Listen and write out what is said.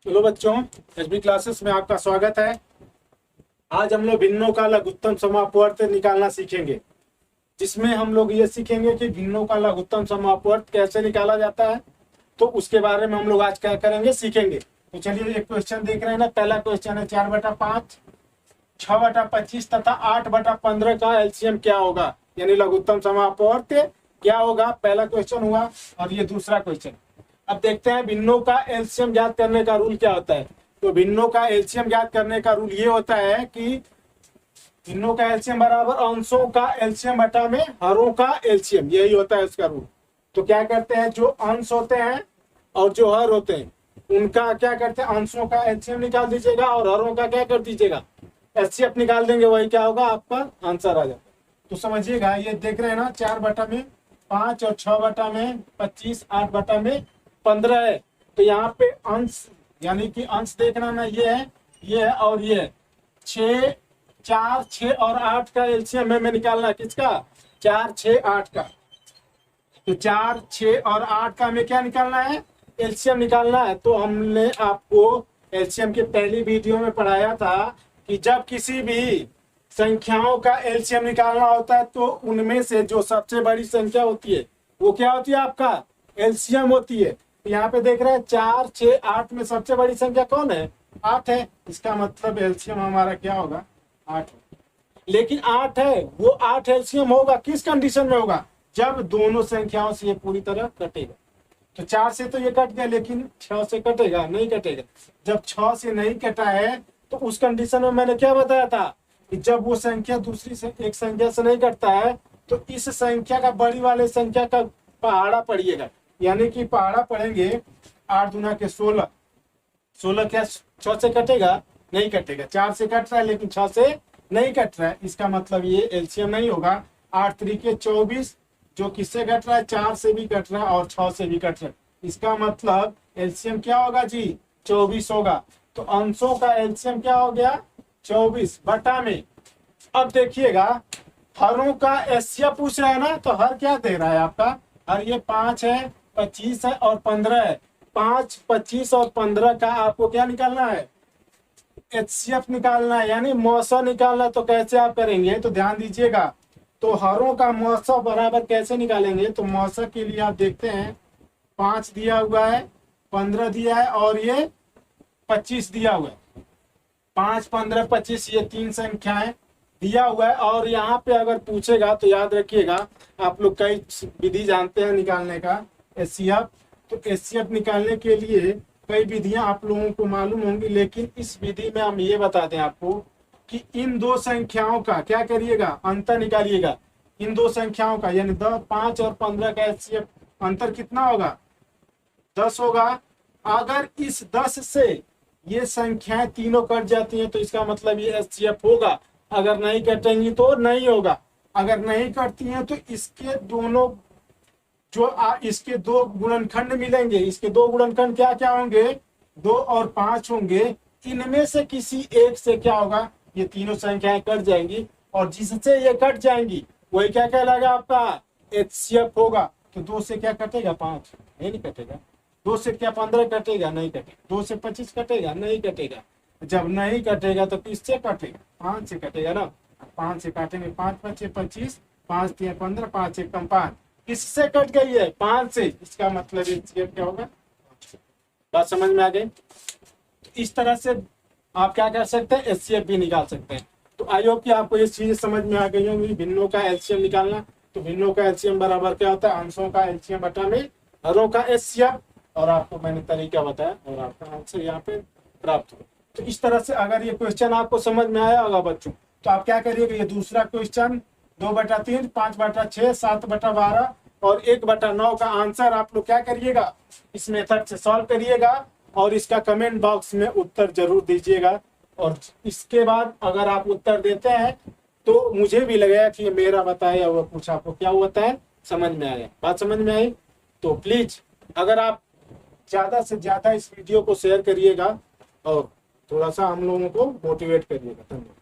चलो बच्चों, SB classes में आपका स्वागत है। आज हम लोग भिन्नों का लघुत्तम समापवर्त निकालना सीखेंगे, जिसमें हम लोग ये सीखेंगे कि भिन्नों का लघुत्तम समापवर्त कैसे निकाला जाता है। तो उसके बारे में हम लोग आज क्या करेंगे, सीखेंगे। तो चलिए एक क्वेश्चन देख रहे हैं ना। पहला क्वेश्चन है 4/5, 6/25 तथा 8/15 का एलसीएम क्या होगा, यानी लघुत्तम समापवर्त क्या होगा। पहला क्वेश्चन हुआ। और ये दूसरा क्वेश्चन। अब देखते हैं भिन्नों का एलसीएम ज्ञात करने का रूल क्या होता है। तो भिन्नों का एलसीएम ज्ञात करने का रूल ये होता है कि भिन्नों का एलसीएम बराबर अंशों का एलसीएम बटा में हरों का एलसीएम, यही होता है उसका रूल। तो क्या करते हैं, जो अंश होते हैं और जो हर होते हैं उनका क्या करते हैं, अंशों का एलसीएम निकाल दीजिएगा और हरों का क्या कर दीजिएगा, एचसीएफ निकाल देंगे। वही क्या होगा, आपका आंसर आ जाता है। तो समझिएगा, ये देख रहे हैं ना, 4/5 और 6/25, 8/15 है। तो यहाँ पे अंश यानी कि अंश देखना ना, ये है और ये है। 6, 4, 6 और 8 का एलसीएम हमें निकालना है। किसका, 4, 6, 8 का। तो 4, 6 और 8 का हमें क्या निकालना है, एलसीएम निकालना है। तो हमने आपको एलसीएम के पहली वीडियो में पढ़ाया था कि जब किसी भी संख्याओं का एलसीएम निकालना होता है तो उनमें से जो सबसे बड़ी संख्या होती है वो क्या होती है, आपका एलसीएम होती है। यहाँ पे देख रहे हैं 4, 6, 8 में सबसे बड़ी संख्या कौन है, 8 है। इसका मतलब एलसीएम हमारा क्या होगा, 8। लेकिन 8 है, वो 8 एलसीएम होगा किस कंडीशन में होगा, जब दोनों संख्याओं से ये पूरी तरह कटेगा। तो 4 से तो ये कट गया, लेकिन 6 से कटेगा नहीं, कटेगा। जब 6 से नहीं कटा है तो उस कंडीशन में मैंने क्या बताया था कि जब वो संख्या दूसरी से एक संख्या से नहीं कटता है तो इस संख्या का बड़ी वाले संख्या का पहाड़ा पड़िएगा। यानी कि पहाड़ा पड़ेंगे 8 दूना के 16। 16 क्या 6 से कटेगा, नहीं कटेगा। 4 से कट रहा है लेकिन 6 से नहीं कट रहा है। इसका मतलब ये एलसीएम नहीं होगा। 8 3 24, जो किससे कट रहा है, 4 से भी कट रहा है और 6 से भी कट रहा है। इसका मतलब एलसीएम क्या होगा जी, 24 होगा। तो अंशों का एलसीएम क्या हो गया, 24 बटा में। अब देखिएगा हरों का एचसीएफ पूछ रहा है ना, तो हर क्या दे रहा है आपका, हर ये 5 है, 25 है और 15 है। 5, 25 और 15 का आपको क्या निकालना है, एचसीएफ निकालना है, यानी मौसा निकालना है। तो कैसे आप करेंगे, तो ध्यान दीजिएगा। तो हरों का मौसा बराबर कैसे निकालेंगे, तो मौसा के लिए आप देखते हैं 5 दिया हुआ है, 15 दिया है और ये 25 दिया हुआ है। 5, 15, 25 ये 3 संख्याएं दिया हुआ है। और यहाँ पे अगर पूछेगा तो याद रखिएगा, आप लोग कई विधि जानते हैं निकालने का एचसीएफ। तो एचसीएफ निकालने के लिए कई विधियां आप लोगों को मालूम होंगी, लेकिन इस विधि में हम ये बता दें आपको कि इन दो संख्याओं का क्या करिएगा, अंतर निकालिएगा। इन दो संख्याओं का यानी 5 और 15 का एचसीएफ अंतर कितना होगा, 10 होगा। अगर इस 10 से ये संख्याएं तीनों कट जाती हैं तो इसका मतलब ये एचसीएफ होगा। अगर नहीं कटेंगी तो नहीं होगा। अगर नहीं कटती हैं तो इसके दोनों इसके 2 गुणनखंड मिलेंगे। इसके 2 गुणनखंड क्या क्या होंगे, 2 और 5 होंगे। इनमें से किसी एक से क्या होगा, ये तीनों संख्याएं कट जाएंगी और जिससे ये कट जाएंगी वही क्या कहलाएगा, आपका एचसीएफ होगा। तो 2 से क्या कटेगा, 5 नहीं कटेगा। 2 से क्या 15 कटेगा, नहीं कटेगा। 2 से 25 कटेगा, नहीं कटेगा। जब नहीं कटेगा तो किससे कटेगा, 5 से कटेगा ना। 5 से काटेंगे, 5 5 25, 5 3 15, 5 1 5। किससे कट गई है, 5 से। इसका मतलब एचसीएफ क्या होगा, बात समझ में आ गई। इस तरह से आप क्या कर सकते हैं, एचसीएफ भी निकाल सकते हैं। तो आई होप कि आपको ये चीज समझ में आ गई होंगी, भिन्नों का एलसीएम निकालना। तो भिन्नों का एलसीएम बराबर क्या होता है, अंशों का एलसीएम बटा में हरों का एचसीएफ। और आपको मैंने तरीका बताया और आपका आंसर यहाँ पे प्राप्त हुआ। तो इस तरह से अगर ये क्वेश्चन आपको समझ में आया होगा बच्चों, तो आप क्या करिएगा, ये दूसरा क्वेश्चन 2/3, 5/6, 7/12 और 1/9 का आंसर आप लोग क्या करिएगा, इस मेथड से सॉल्व करिएगा और इसका कमेंट बॉक्स में उत्तर जरूर दीजिएगा। और इसके बाद अगर आप उत्तर देते हैं तो मुझे भी लगेगा कि मेरा बताया हुआ कुछ आपको क्या होता है, समझ में आया। बात समझ में आई तो प्लीज अगर आप ज्यादा से ज्यादा इस वीडियो को शेयर करिएगा और थोड़ा सा हम लोगों को मोटिवेट करिएगा। धन्यवाद।